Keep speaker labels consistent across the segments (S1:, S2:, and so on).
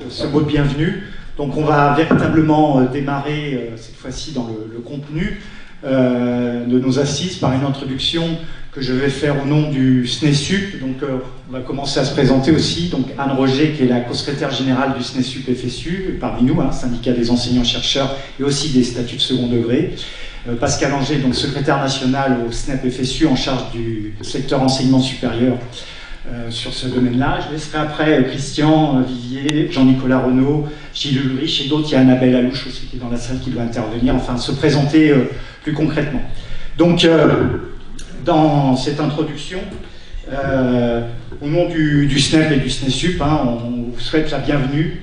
S1: ce mot de bienvenue. Donc on va véritablement démarrer cette fois-ci dans le contenu de nos assises par une introduction que je vais faire au nom du SNESUP. Donc on va commencer à se présenter aussi. Donc Anne Roger, qui est la co-secrétaire générale du SNESUP-FSU, parmi nous, syndicat des enseignants-chercheurs et aussi des statuts de second degré. Pascal Anger, donc secrétaire national au SNEP-FSU en charge du secteur enseignement supérieur sur ce domaine-là. Je laisserai après Christian Vivier, Jean-Nicolas Renaud, Gilles Ulrich et d'autres. Il y a Annabelle Alouche aussi qui est dans la salle qui doit intervenir, enfin se présenter plus concrètement. Donc dans cette introduction, au nom du SNEP et du SNESUP, on vous souhaite la bienvenue,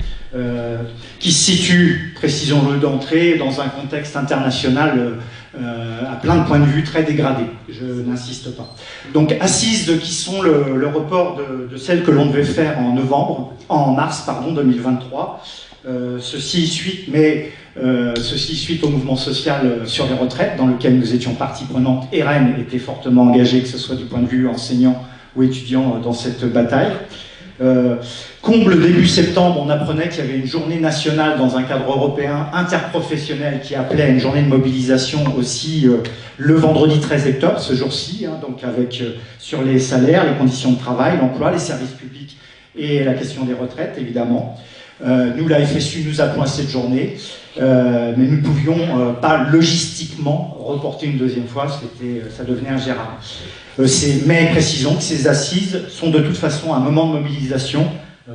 S1: qui se situe, précisons-le d'entrée, dans un contexte international à plein de points de vue très dégradé. Je n'insiste pas. Donc assises qui sont le report de celles que l'on devait faire en mars 2023. Ceci suite au mouvement social sur les retraites, dans lequel nous étions partie prenante, et Rennes était fortement engagée, que ce soit du point de vue enseignant ou étudiant, dans cette bataille. Comble début septembre, on apprenait qu'il y avait une journée nationale dans un cadre européen interprofessionnel qui appelait à une journée de mobilisation aussi le vendredi 13 octobre, ce jour-ci, donc avec sur les salaires, les conditions de travail, l'emploi, les services publics et la question des retraites, évidemment. Nous, la FSU nous a point cette journée, mais nous ne pouvions pas logistiquement reporter une deuxième fois, ça devenait ingérable. Mais précisons que ces assises sont de toute façon un moment de mobilisation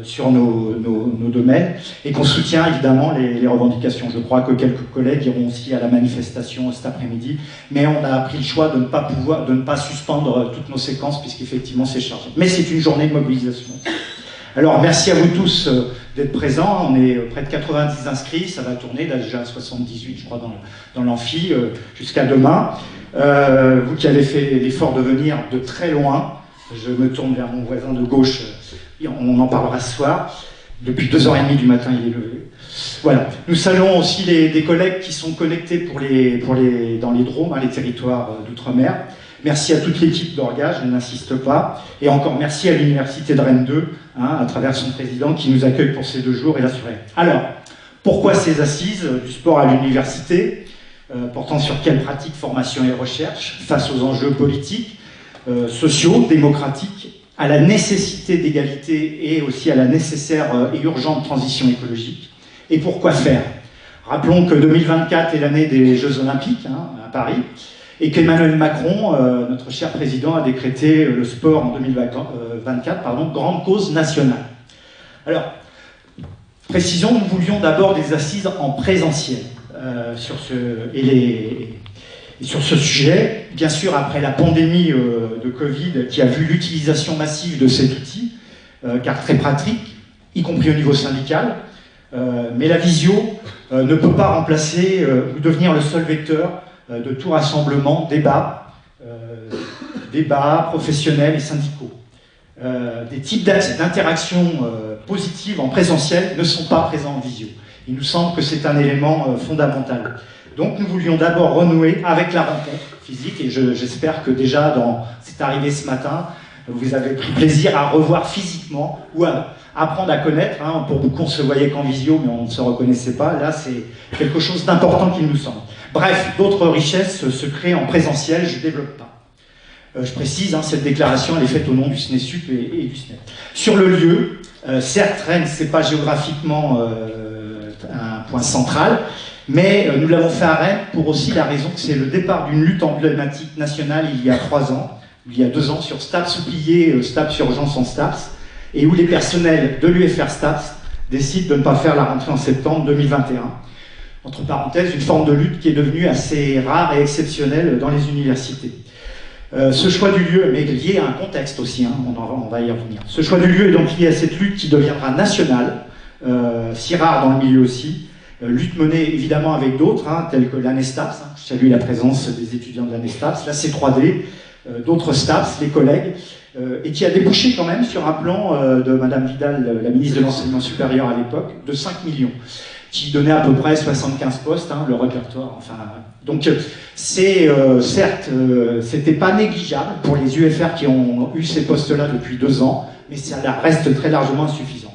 S1: sur nos domaines et qu'on soutient évidemment les revendications. Je crois que quelques collègues iront aussi à la manifestation cet après-midi, mais on a pris le choix de ne pas suspendre toutes nos séquences puisqu'effectivement c'est chargé. Mais c'est une journée de mobilisation. Alors merci à vous tous d'être présents. On est près de 90 inscrits, ça va tourner, là déjà 78 je crois dans l'amphi jusqu'à demain. Vous qui avez fait l'effort de venir de très loin, je me tourne vers mon voisin de gauche, on en parlera ce soir. Depuis 2h30 du matin, il est levé. Voilà. Nous saluons aussi des collègues qui sont connectés dans les Drômes, les territoires d'outre-mer. Merci à toute l'équipe d'Orga, je n'insiste pas. Et encore merci à l'Université de Rennes 2, à travers son président qui nous accueille pour ces 2 jours et l'assurer. Alors, pourquoi ces assises du sport à l'université, portant sur quelles pratiques, formation et recherche, face aux enjeux politiques, sociaux, démocratiques, à la nécessité d'égalité et aussi à la nécessaire et urgente transition écologique. Et pourquoi faire? Rappelons que 2024 est l'année des Jeux Olympiques à Paris, et qu'Emmanuel Macron, notre cher président, a décrété le sport en 2024, grande cause nationale. Alors, précisons, nous voulions d'abord des assises en présentiel sur ce sujet, bien sûr après la pandémie de Covid qui a vu l'utilisation massive de cet outil, car très pratique, y compris au niveau syndical, mais la visio ne peut pas remplacer ou devenir le seul vecteur de tout rassemblement, débats professionnels et syndicaux. Des types d'interactions positives en présentiel ne sont pas présents en visio. Il nous semble que c'est un élément fondamental. Donc nous voulions d'abord renouer avec la rencontre physique, et j'espère que déjà c'est arrivé ce matin, vous avez pris plaisir à revoir physiquement ou à apprendre à connaître. Pour beaucoup on se voyait qu'en visio, mais on ne se reconnaissait pas. Là c'est quelque chose d'important qu'il nous semble. Bref, d'autres richesses se créent en présentiel, je ne développe pas. Je précise, cette déclaration elle est faite au nom du SNESUP et du SNEP. Sur le lieu, certes Rennes, ce n'est pas géographiquement un point central, mais nous l'avons fait à Rennes pour aussi la raison que c'est le départ d'une lutte emblématique nationale il y a 3 ans, il y a 2 ans, sur STAPS oublié, STAPS urgence en STAPS, et où les personnels de l'UFR STAPS décident de ne pas faire la rentrée en septembre 2021. Entre parenthèses, une forme de lutte qui est devenue assez rare et exceptionnelle dans les universités. Ce choix du lieu, mais lié à un contexte aussi, on va y revenir. Ce choix du lieu est donc lié à cette lutte qui deviendra nationale, si rare dans le milieu aussi, lutte menée évidemment avec d'autres, tels que l'ANESTAPS, je salue la présence des étudiants de l'ANESTAPS, la C3D, d'autres STAPS, les collègues, et qui a débouché quand même sur un plan de Madame Vidal, la ministre de l'Enseignement supérieur à l'époque, de 5 millions. Qui donnait à peu près 75 postes, le répertoire. Donc certes, c'était pas négligeable pour les UFR qui ont eu ces postes-là depuis 2 ans, mais ça reste très largement insuffisant.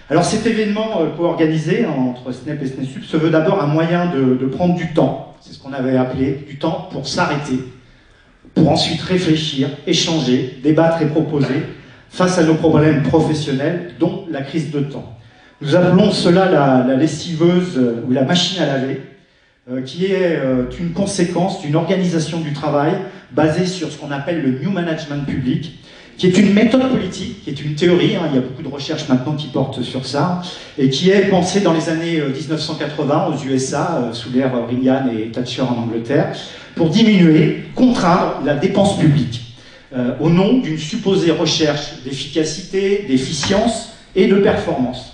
S1: Alors cet événement co-organisé entre SNEP et SNESUP se veut d'abord un moyen de prendre du temps, c'est ce qu'on avait appelé du temps pour s'arrêter, pour ensuite réfléchir, échanger, débattre et proposer face à nos problèmes professionnels, dont la crise de temps. Nous appelons cela la lessiveuse ou la machine à laver, qui est une conséquence d'une organisation du travail basée sur ce qu'on appelle le New Management public, qui est une méthode politique, qui est une théorie, hein, il y a beaucoup de recherches maintenant qui portent sur ça, et qui est pensée dans les années 1980 aux USA, sous l'ère Reagan et Thatcher en Angleterre, pour diminuer, contraindre la dépense publique, au nom d'une supposée recherche d'efficacité, d'efficience et de performance.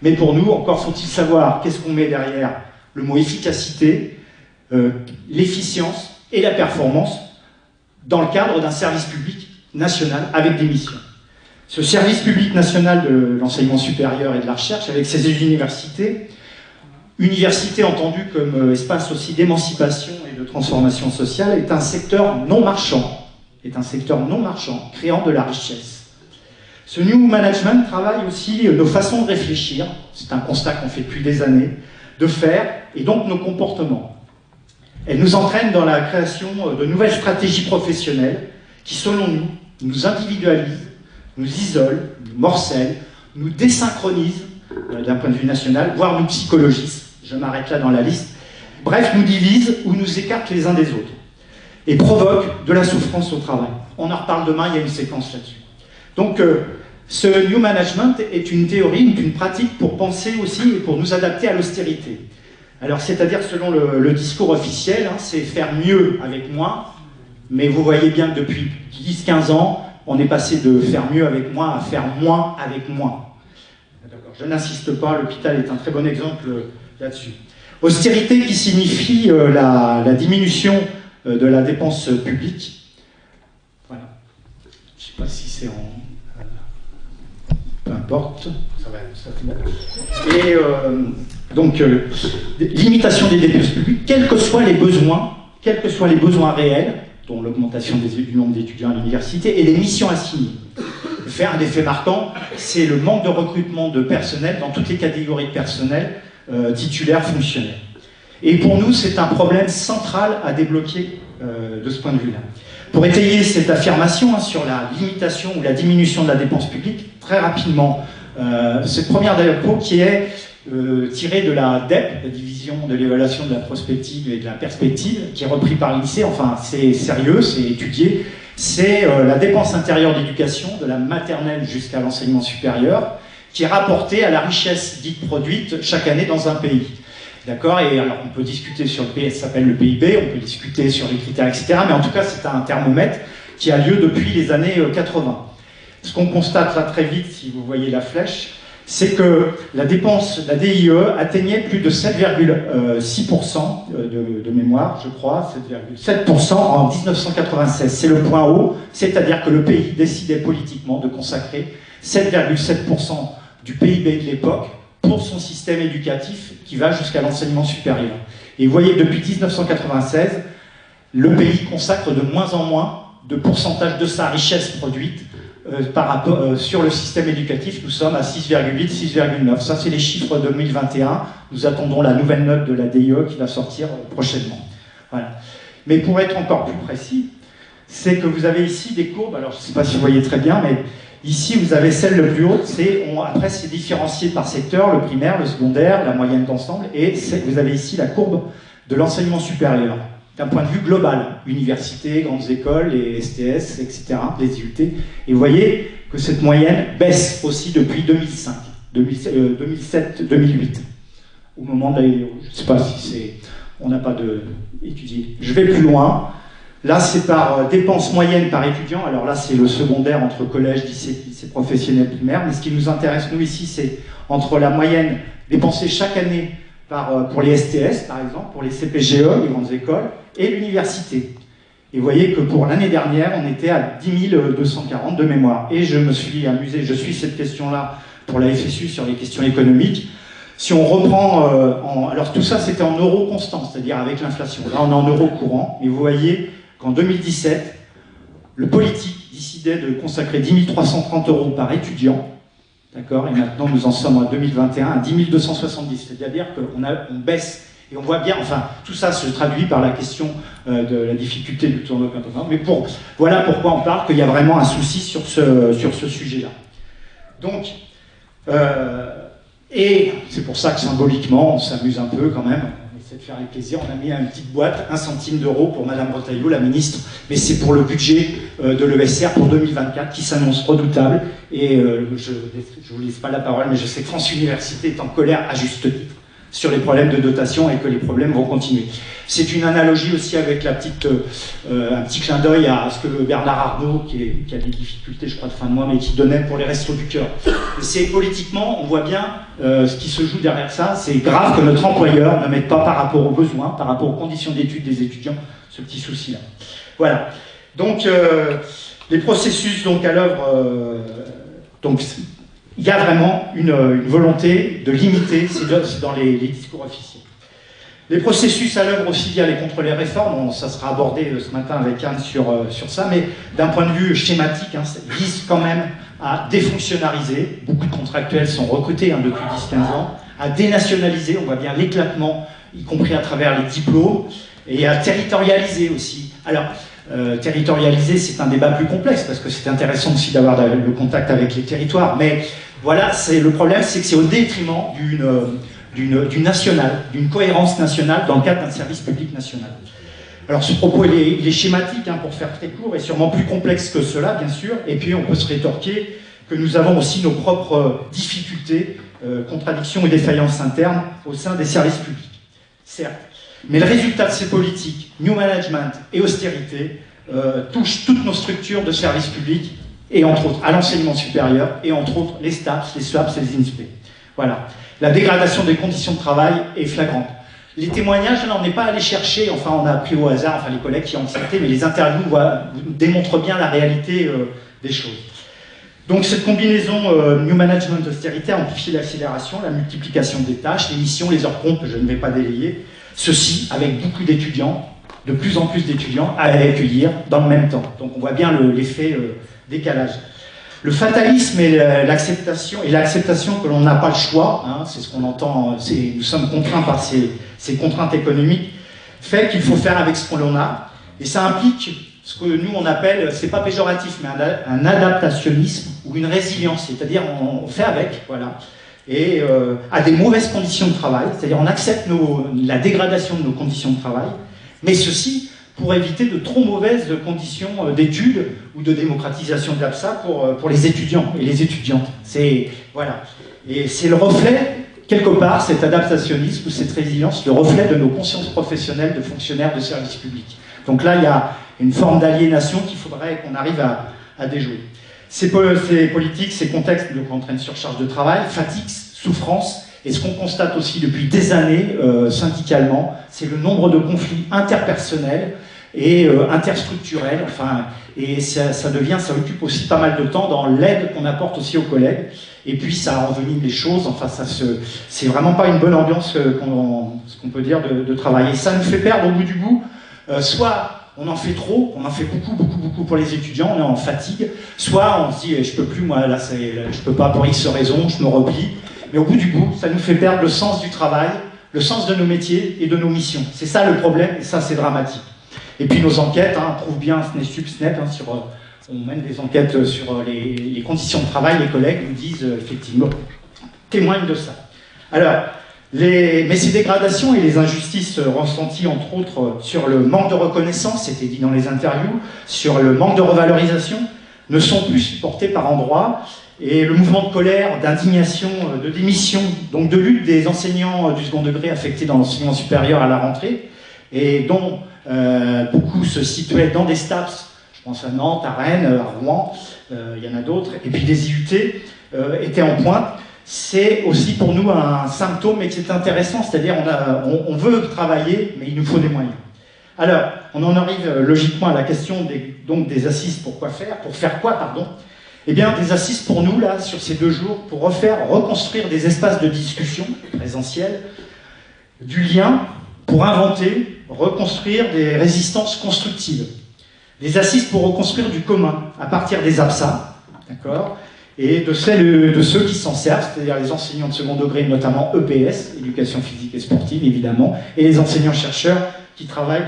S1: Mais pour nous, encore faut-il savoir qu'est-ce qu'on met derrière le mot efficacité, l'efficience et la performance dans le cadre d'un service public national avec des missions. Ce service public national de l'enseignement supérieur et de la recherche, avec ses universités entendues comme espace aussi d'émancipation et de transformation sociale, est un secteur non marchand, créant de la richesse. Ce New Management travaille aussi nos façons de réfléchir, c'est un constat qu'on fait depuis des années, de faire, et donc nos comportements. Elle nous entraîne dans la création de nouvelles stratégies professionnelles qui, selon nous, nous individualisent, nous isolent, nous morcellent, nous désynchronisent d'un point de vue national, voire nous psychologisent, je m'arrête là dans la liste, bref, nous divisent ou nous écartent les uns des autres, et provoquent de la souffrance au travail. On en reparle demain, il y a une séquence là-dessus. Donc, ce New Management est une théorie, une pratique pour penser aussi et pour nous adapter à l'austérité. Alors, c'est-à-dire, selon le discours officiel, hein, c'est faire mieux avec moins, mais vous voyez bien que depuis 10-15 ans, on est passé de faire mieux avec moins à faire moins avec moins. Je n'insiste pas, l'hôpital est un très bon exemple là-dessus. Austérité qui signifie la diminution de la dépense publique. Voilà. Je ne sais pas si c'est en... peu importe. Ça va, ça fait bon. Et donc, limitation des dépenses publiques, quels que soient les besoins réels, dont l'augmentation du nombre d'étudiants à l'université, et les missions assignées. Faire un effet marquant, c'est le manque de recrutement de personnel dans toutes les catégories de personnel, titulaires, fonctionnaires. Et pour nous, c'est un problème central à débloquer de ce point de vue-là. Pour étayer cette affirmation sur la limitation ou la diminution de la dépense publique, très rapidement, cette première diapo qui est tirée de la DEP, la division de l'évaluation de la prospective et de la perspective, qui est repris par l'INSEE, enfin c'est sérieux, c'est étudié, c'est la dépense intérieure d'éducation, de la maternelle jusqu'à l'enseignement supérieur, qui est rapportée à la richesse dite produite chaque année dans un pays. D'accord? Et alors on peut discuter sur le pays, ça s'appelle le PIB, on peut discuter sur les critères, etc. Mais en tout cas, c'est un thermomètre qui a lieu depuis les années 80. Ce qu'on constate là très vite, si vous voyez la flèche, c'est que la dépense, la DIE, atteignait plus de 7,6% de mémoire, je crois, 7,7% en 1996. C'est le point haut, c'est-à-dire que le pays décidait politiquement de consacrer 7,7% du PIB de l'époque pour son système éducatif qui va jusqu'à l'enseignement supérieur. Et vous voyez que depuis 1996, le pays consacre de moins en moins de pourcentage de sa richesse produite par rapport, sur le système éducatif. Nous sommes à 6,8, 6,9. Ça, c'est les chiffres 2021. Nous attendons la nouvelle note de la DIE qui va sortir prochainement. Voilà. Mais pour être encore plus précis, c'est que vous avez ici des courbes, alors je ne sais pas si vous voyez très bien, mais ici, vous avez celle le plus haute, après c'est différencié par secteur, le primaire, le secondaire, la moyenne d'ensemble, et vous avez ici la courbe de l'enseignement supérieur, d'un point de vue global, université, grandes écoles, les STS, etc., les IUT, et vous voyez que cette moyenne baisse aussi depuis 2005, 2007, 2008, au moment de la... Je ne sais pas si c'est... On n'a pas étudié. Je vais plus loin. Là, c'est par dépenses moyennes par étudiant. Alors là, c'est le secondaire entre collège, lycée professionnel, primaire. Mais ce qui nous intéresse, nous, ici, c'est entre la moyenne dépensée chaque année pour les STS, par exemple, pour les CPGE, les grandes écoles, et l'université. Et vous voyez que pour l'année dernière, on était à 10 240 de mémoire. Et je me suis amusé, je suis cette question-là pour la FSU sur les questions économiques. Si on reprend, alors tout ça, c'était en euros constants, c'est-à-dire avec l'inflation. Là, on est en euros courants. Et vous voyez qu'en 2017, le politique décidait de consacrer 10 330 € par étudiant, d'accord, et maintenant nous en sommes en 2021 à 10 270, c'est-à-dire qu'on baisse. Et on voit bien, enfin, tout ça se traduit par la question de la difficulté du tournoi continental. Mais voilà pourquoi on parle qu'il y a vraiment un souci sur ce sujet-là. Donc, et c'est pour ça que symboliquement, on s'amuse un peu quand même, on essaie de faire les plaisirs. On a mis une petite boîte, 1 centime d'euro pour Madame Retailleau, la ministre, mais c'est pour le budget de l'ESR pour 2024 qui s'annonce redoutable. Et je ne vous laisse pas la parole, mais je sais que France Université est en colère à juste titre sur les problèmes de dotation et que les problèmes vont continuer. C'est une analogie aussi avec un petit clin d'œil à ce que Bernard Arnault, qui a des difficultés, je crois, de fin de mois, mais qui donnait pour les Restos du Cœur. C'est politiquement, on voit bien ce qui se joue derrière ça. C'est grave que notre employeur ne mette pas par rapport aux besoins, par rapport aux conditions d'études des étudiants, ce petit souci-là. Voilà. Donc, les processus donc, à l'œuvre... il y a vraiment une volonté de limiter, c'est dans les discours officiels. Les processus à l'œuvre aussi via les contre-les-réformes, ça sera abordé ce matin avec Anne sur ça, mais d'un point de vue schématique, ça vise quand même à défonctionnariser, beaucoup de contractuels sont recrutés depuis 10-15 ans, à dénationaliser, on voit bien l'éclatement, y compris à travers les diplômes, et à territorialiser aussi. Alors, territorialiser, c'est un débat plus complexe, parce que c'est intéressant aussi d'avoir le contact avec les territoires, mais voilà, le problème, c'est que c'est au détriment du national, d'une cohérence nationale dans le cadre d'un service public national. Alors ce propos, il est schématique, pour faire très court, et sûrement plus complexe que cela, bien sûr, et puis on peut se rétorquer que nous avons aussi nos propres difficultés, contradictions et défaillances internes au sein des services publics, certes. Mais le résultat de ces politiques, New Management et austérité, touche toutes nos structures de services publics, et entre autres à l'enseignement supérieur, et entre autres les STAPS, les SWAPS et les INSPE. Voilà. La dégradation des conditions de travail est flagrante. Les témoignages, là, on n'est pas allé chercher, enfin on a pris au hasard, enfin les collègues qui ont cité, mais les interviews démontrent bien la réalité des choses. Donc cette combinaison New Management austérité a amplifié l'accélération, la multiplication des tâches, les missions, les heures comptes, je ne vais pas délayer. Ceci avec beaucoup d'étudiants, de plus en plus d'étudiants à accueillir dans le même temps. Donc on voit bien l'effet décalage. Le fatalisme et l'acceptation que l'on n'a pas le choix, c'est ce qu'on entend, nous sommes contraints par ces contraintes économiques, fait qu'il faut faire avec ce qu'on a, et ça implique ce que nous on appelle, c'est pas péjoratif, mais un adaptationnisme ou une résilience, c'est-à-dire on fait avec, voilà, et à des mauvaises conditions de travail, c'est-à-dire on accepte la dégradation de nos conditions de travail, mais ceci pour éviter de trop mauvaises conditions d'études ou de démocratisation de l'APSA pour les étudiants et les étudiantes. Voilà. Et c'est le reflet, quelque part, cet adaptationnisme ou cette résilience, le reflet de nos consciences professionnelles de fonctionnaires de services publics. Donc là, il y a une forme d'aliénation qu'il faudrait qu'on arrive à déjouer. Ces politiques, ces contextes entraînent surcharge de travail, fatigue, souffrance, et ce qu'on constate aussi depuis des années, syndicalement, c'est le nombre de conflits interpersonnels et interstructurels, et ça occupe aussi pas mal de temps dans l'aide qu'on apporte aussi aux collègues, et puis ça envenime les choses, c'est vraiment pas une bonne ambiance, ce qu'on peut dire, de travail. Et ça nous fait perdre au bout du bout, soit on en fait trop, on en fait beaucoup pour les étudiants, on est en fatigue, soit on se dit je peux plus, moi là je peux pas pour X raisons, je me replie. Mais au bout du bout, ça nous fait perdre le sens du travail, le sens de nos métiers et de nos missions. C'est ça le problème, et ça c'est dramatique. Et puis nos enquêtes prouvent bien, SNESUP, SNEP, on mène des enquêtes sur les conditions de travail, les collègues nous disent effectivement, témoignent de ça. Alors, mais ces dégradations et les injustices ressenties entre autres sur le manque de reconnaissance, c'était dit dans les interviews, sur le manque de revalorisation, ne sont plus supportées par endroits. Et le mouvement de colère, d'indignation, de démission, donc de lutte des enseignants du second degré affectés dans l'enseignement supérieur à la rentrée, et dont beaucoup se situaient dans des STAPS, je pense à Nantes, à Rennes, à Rouen, il y en a d'autres, et puis des IUT étaient en pointe. C'est aussi pour nous un symptôme, et c'est intéressant, c'est-à-dire on veut travailler, mais il nous faut des moyens. Alors, on en arrive logiquement à la question des assises pour faire quoi, pardon. Eh bien, des assises pour nous, là, sur ces 2 jours, pour reconstruire des espaces de discussion présentiels, du lien, pour inventer, reconstruire des résistances constructives. Des assises pour reconstruire du commun, à partir des APSA, d'accord, et de ceux qui s'en servent, c'est-à-dire les enseignants de second degré, notamment EPS, éducation physique et sportive évidemment, et les enseignants-chercheurs qui travaillent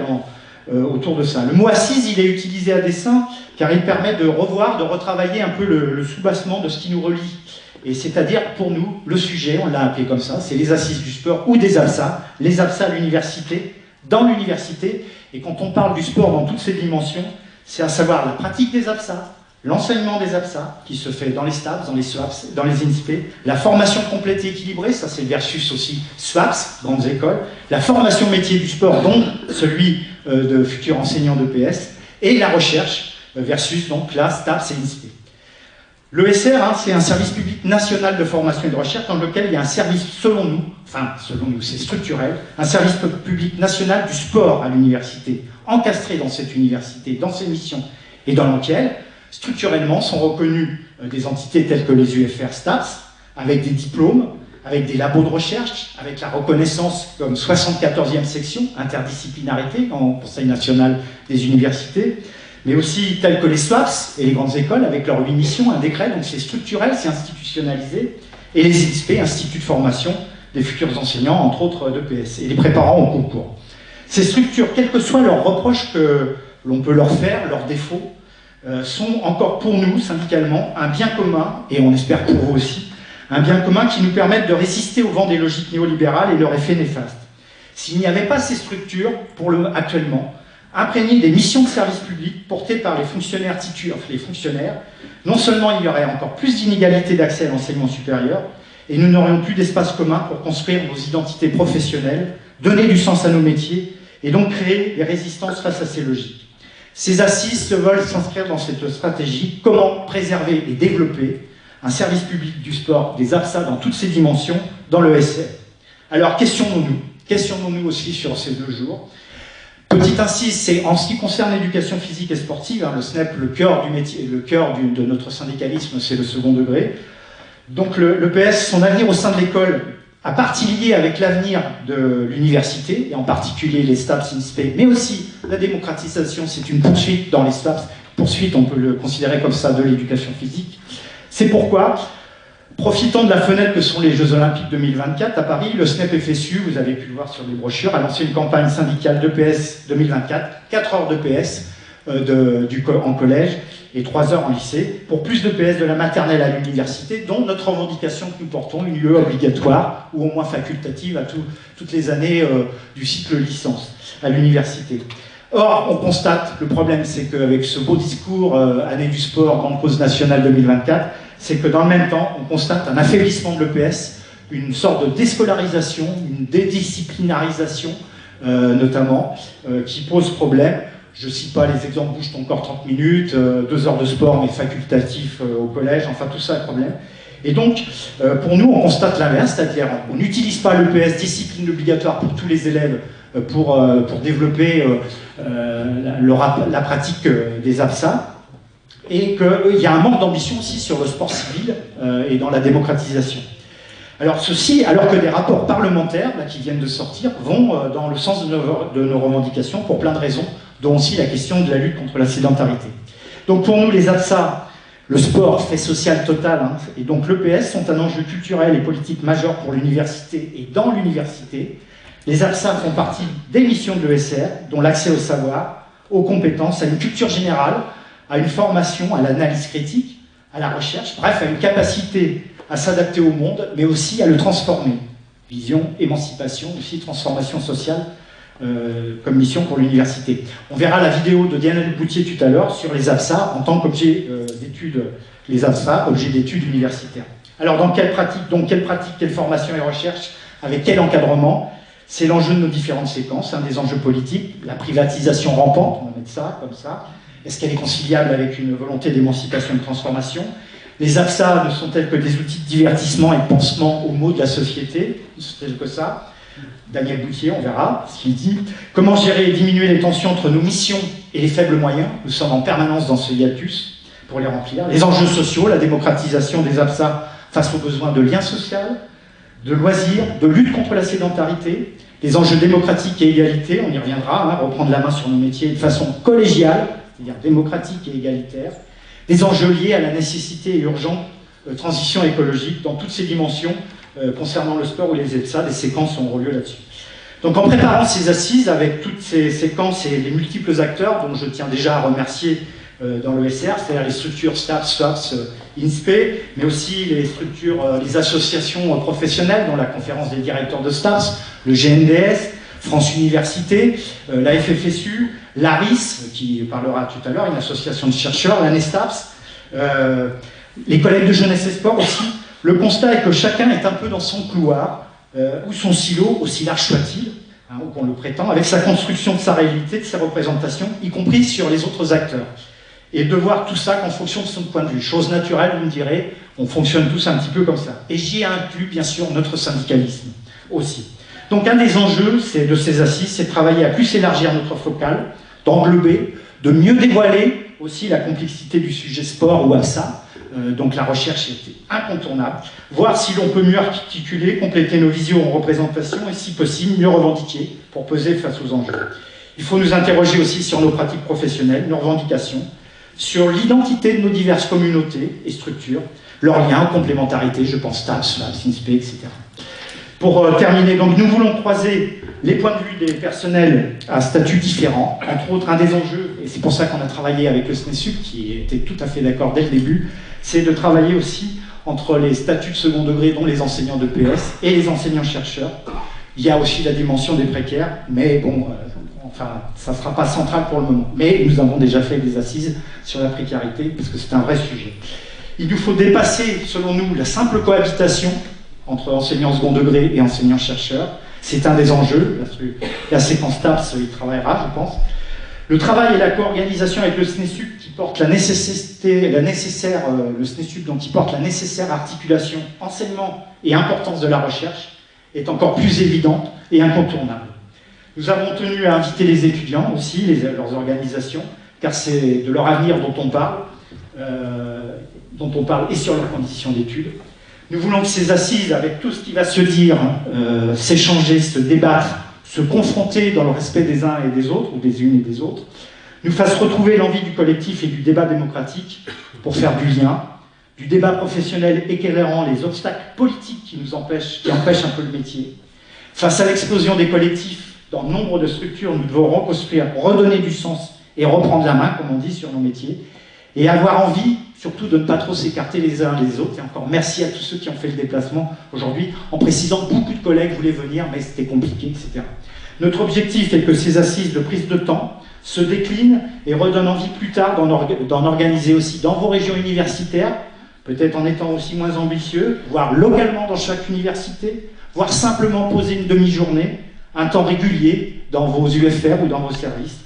S1: autour de ça. Le mot assise, il est utilisé à dessein car il permet de revoir, de retravailler un peu le soubassement de ce qui nous relie. Et c'est-à-dire, pour nous, le sujet, on l'a appelé comme ça, c'est les assises du sport ou des APSA, les APSA à l'université, dans l'université. Et quand on parle du sport dans toutes ses dimensions, c'est à savoir la pratique des APSA, l'enseignement des APSA, qui se fait dans les STAPS, dans les SWAPS, dans les INSPE, la formation complète et équilibrée, ça c'est le versus aussi SWAPS, grandes écoles, la formation métier du sport, donc celui de futurs enseignants d'EPS, et la recherche versus donc la STAPS et INSPE. L'ESR, c'est un service public national de formation et de recherche dans lequel il y a un service, selon nous, c'est structurel, un service public national du sport à l'université, encastré dans cette université, dans ses missions, et dans lequel, structurellement, sont reconnues des entités telles que les UFR STAPS, avec des diplômes, avec des labos de recherche, avec la reconnaissance comme 74e section, interdisciplinarité, en Conseil national des universités, mais aussi telles que les SWAPS et les grandes écoles, avec leurs 8 missions, un décret, donc c'est structurel, c'est institutionnalisé, et les INSPE, Instituts de formation des futurs enseignants, entre autres d'EPS, et les préparant au concours. Ces structures, quels que soient leurs reproches que l'on peut leur faire, leurs défauts, sont encore pour nous, syndicalement, un bien commun, et on espère pour vous aussi, un bien commun qui nous permette de résister au vent des logiques néolibérales et leur effet néfaste. S'il n'y avait pas ces structures, actuellement, imprégnées des missions de service public portées par les fonctionnaires titulaires, non seulement il y aurait encore plus d'inégalités d'accès à l'enseignement supérieur, et nous n'aurions plus d'espace commun pour construire nos identités professionnelles, donner du sens à nos métiers, et donc créer des résistances face à ces logiques. Ces assises veulent s'inscrire dans cette stratégie, comment préserver et développer un service public du sport, des APSA dans toutes ses dimensions, dans le SR. Alors questionnons-nous aussi sur ces 2 jours. Petite incise, c'est en ce qui concerne l'éducation physique et sportive, le SNEP, le cœur du métier, le cœur de notre syndicalisme, c'est le second degré. Donc l'EPS, son avenir au sein de l'école, à partie liée avec l'avenir de l'université, et en particulier les STAPS, INSPE, mais aussi la démocratisation, c'est une poursuite dans les STAPS, poursuite, on peut le considérer comme ça, de l'éducation physique. C'est pourquoi, profitant de la fenêtre que sont les Jeux Olympiques 2024 à Paris, le SNEP FSU, vous avez pu le voir sur les brochures, a lancé une campagne syndicale d'EPS 2024, 4 heures d'EPS en collège et 3 heures en lycée, pour plus d'EPS de la maternelle à l'université, dont notre revendication que nous portons, une UE obligatoire, ou au moins facultative à toutes les années du cycle licence à l'université. Or, on constate, le problème c'est qu'avec ce beau discours année du sport, grande cause nationale 2024, c'est que dans le même temps, on constate un affaiblissement de l'EPS, une sorte de déscolarisation, une dédisciplinarisation notamment, qui pose problème. Je ne cite pas les exemples, bouge ton corps 30 minutes, 2 heures de sport mais facultatif au collège, enfin tout ça est problème. Et donc, pour nous, on constate l'inverse, c'est-à-dire on n'utilise pas l'EPS, discipline obligatoire pour tous les élèves, pour développer la pratique des APSA, et qu'il y a un manque d'ambition aussi sur le sport civil et dans la démocratisation. Alors ceci, alors que des rapports parlementaires là, qui viennent de sortir vont dans le sens de nos revendications pour plein de raisons, dont aussi la question de la lutte contre la sédentarité. Donc pour nous, les APSA, le sport, fait social total, et donc l'EPS sont un enjeu culturel et politique majeur pour l'université et dans l'université. Les APSA font partie des missions de l'ESR, dont l'accès au savoir, aux compétences, à une culture générale, à une formation, à l'analyse critique, à la recherche, bref, à une capacité à s'adapter au monde, mais aussi à le transformer. Vision, émancipation, aussi transformation sociale comme mission pour l'université. On verra la vidéo de Diana Boutier tout à l'heure sur les APSA en tant qu'objet d'études, les APSA, objet d'études universitaires. Alors dans quelle pratique, quelle formation et recherche, avec quel encadrement? C'est l'enjeu de nos différentes séquences, des enjeux politiques, la privatisation rampante, on va mettre ça comme ça. Est-ce qu'elle est conciliable avec une volonté d'émancipation et de transformation? Les APSA ne sont-elles que des outils de divertissement et de pansement aux maux de la société? Ne sont-elles que ça? Daniel Boutier, on verra ce qu'il dit. Comment gérer et diminuer les tensions entre nos missions et les faibles moyens? Nous sommes en permanence dans ce hiatus pour les remplir. Les enjeux sociaux, la démocratisation des APSA face aux besoins de lien social, de loisirs, de lutte contre la sédentarité, les enjeux démocratiques et égalité, on y reviendra, reprendre la main sur nos métiers de façon collégiale, c'est-à-dire démocratique et égalitaire, des enjeux liés à la nécessité urgente transition écologique dans toutes ses dimensions concernant le sport ou les EPSA. Des séquences auront lieu là-dessus. Donc en préparant ces assises avec toutes ces séquences et les multiples acteurs dont je tiens déjà à remercier dans l'ESR, c'est-à-dire les structures STAPS, SFAPS, INSPE, mais aussi les structures, les associations professionnelles, dont la conférence des directeurs de STAPS, le GNDS, France Université, la FFSU, l'ARIS, qui parlera tout à l'heure, une association de chercheurs, l'ANESTAPS, les collègues de jeunesse et sport aussi. Le constat est que chacun est un peu dans son couloir, ou son silo, aussi large soit-il, hein, ou qu'on le prétend, avec sa construction de sa réalité, de ses représentations, y compris sur les autres acteurs. Et de voir tout ça qu'en fonction de son point de vue. Chose naturelle, vous me direz, on fonctionne tous un petit peu comme ça. Et j'y ai inclus, bien sûr, notre syndicalisme aussi. Donc un des enjeux de ces assises, c'est de travailler à plus élargir notre focale, d'englober, de mieux dévoiler aussi la complexité du sujet sport ou APSA. Donc la recherche était incontournable. Voir si l'on peut mieux articuler, compléter nos visions en représentation et si possible, mieux revendiquer pour peser face aux enjeux. Il faut nous interroger aussi sur nos pratiques professionnelles, nos revendications, sur l'identité de nos diverses communautés et structures, leurs liens, complémentarités, je pense TAPS, SINSPE, etc. Pour terminer, donc nous voulons croiser les points de vue des personnels à statut différent, entre autres un des enjeux, et c'est pour ça qu'on a travaillé avec le SNESUP, qui était tout à fait d'accord dès le début, c'est de travailler aussi entre les statuts de second degré, dont les enseignants de PS, et les enseignants-chercheurs. Il y a aussi la dimension des précaires, mais bon, enfin, ça ne sera pas central pour le moment. Mais nous avons déjà fait des assises sur la précarité, parce que c'est un vrai sujet. Il nous faut dépasser, selon nous, la simple cohabitation entre enseignants second degré et enseignants-chercheurs. C'est un des enjeux. La séquence TAPS y travaillera, je pense. Le travail et la co-organisation avec le SNESUP qui porte le SNESUP donc qui porte la nécessaire articulation enseignement et importance de la recherche est encore plus évidente et incontournable. Nous avons tenu à inviter les étudiants aussi, leurs organisations, car c'est de leur avenir dont on parle et sur leurs conditions d'études. Nous voulons que ces assises, avec tout ce qui va se dire, s'échanger, se débattre, se confronter dans le respect des uns et des autres, ou des unes et des autres, nous fassent retrouver l'envie du collectif et du débat démocratique pour faire du lien, du débat professionnel éclairant les obstacles politiques qui empêchent un peu le métier. Face à l'explosion des collectifs dans nombre de structures, nous devons reconstruire, redonner du sens et reprendre la main, comme on dit, sur nos métiers, et avoir envie, surtout, de ne pas trop s'écarter les uns les autres. Et encore merci à tous ceux qui ont fait le déplacement aujourd'hui, en précisant que beaucoup de collègues voulaient venir, mais c'était compliqué, etc. Notre objectif est que ces assises de prise de temps se déclinent et redonnent envie plus tard d'en organiser aussi dans vos régions universitaires, peut-être en étant aussi moins ambitieux, voire localement dans chaque université, voire simplement poser une demi-journée, un temps régulier dans vos UFR ou dans vos services,